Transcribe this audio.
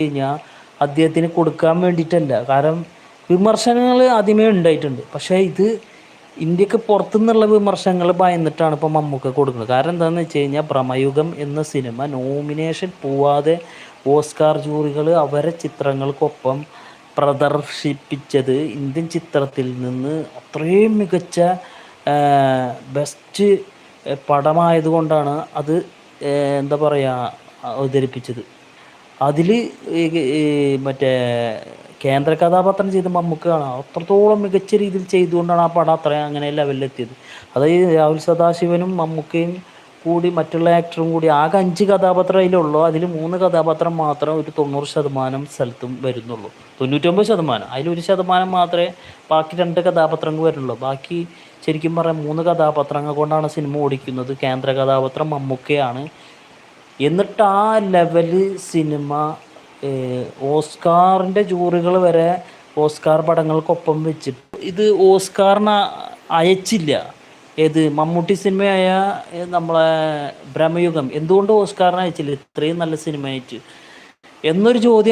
കഴിഞ്ഞാൽ അദ്ദേഹത്തിന് കൊടുക്കാൻ വേണ്ടിയിട്ടല്ല. കാരണം വിമർശനങ്ങൾ ആദ്യമേ ഉണ്ടായിട്ടുണ്ട്. പക്ഷേ ഇത് ഇന്ത്യക്ക് പുറത്തുനിന്നുള്ള വിമർശനങ്ങൾ ഭയന്നിട്ടാണ് ഇപ്പോൾ മമ്മൂക്ക കൊടുക്കുന്നത്. കാരണം എന്താണെന്ന് വെച്ച് കഴിഞ്ഞാൽ ഭ്രമയുഗം എന്ന സിനിമ നോമിനേഷൻ പോവാതെ ഓസ്കാർ ജൂറികൾ അവരെ ചിത്രങ്ങൾക്കൊപ്പം പ്രദർശിപ്പിച്ചത് ഇന്ത്യൻ ചിത്രത്തിൽ നിന്ന് അത്രയും മികച്ച ബെസ്റ്റ് പടമായതുകൊണ്ടാണ് അത് എന്താ പറയുക അവതരിപ്പിച്ചത്. അതിൽ മറ്റേ കേന്ദ്ര കഥാപാത്രം ചെയ്ത മമ്മൂക്കയാണ് അത്രത്തോളം മികച്ച രീതിയിൽ ചെയ്തുകൊണ്ടാണ് ആ പടം അത്രയും അങ്ങനെ ലെവലിലെത്തിയത്. അതായത് രാഹുൽ സദാശിവനും മമ്മൂക്കയും കൂടി മറ്റുള്ള ആക്ടറും കൂടി ആകെ 5 കഥാപാത്രം അതിലുള്ളൂ. അതിൽ 3 കഥാപാത്രം മാത്രം ഒരു 90% സ്ഥലത്തും വരുന്നുള്ളൂ. 99%. അതിൽ 1% മാത്രമേ ബാക്കി 2 കഥാപാത്രങ്ങൾ വരുന്നുള്ളൂ. ബാക്കി ശരിക്കും പറയാം 3 കഥാപാത്രങ്ങൾ കൊണ്ടാണ് സിനിമ ഓടിക്കുന്നത്. കേന്ദ്ര കഥാപാത്രം മമ്മൂക്കയാണ്. എന്നിട്ട് ആ ലെവല് സിനിമ ഓസ്കാറിൻ്റെ ജൂറികൾ വരെ ഓസ്കാർ പടങ്ങൾക്കൊപ്പം വെച്ചിട്ട് ഇത് ഓസ്കാറിന് അയച്ചില്ല. ഏത് മമ്മൂട്ടി സിനിമയായ നമ്മളെ ഭ്രമയുഗം എന്തുകൊണ്ട് ഓസ്കാറിന് അയച്ചില്ല ഇത്രയും നല്ല സിനിമയായിട്ട് എന്നൊരു ചോദ്യം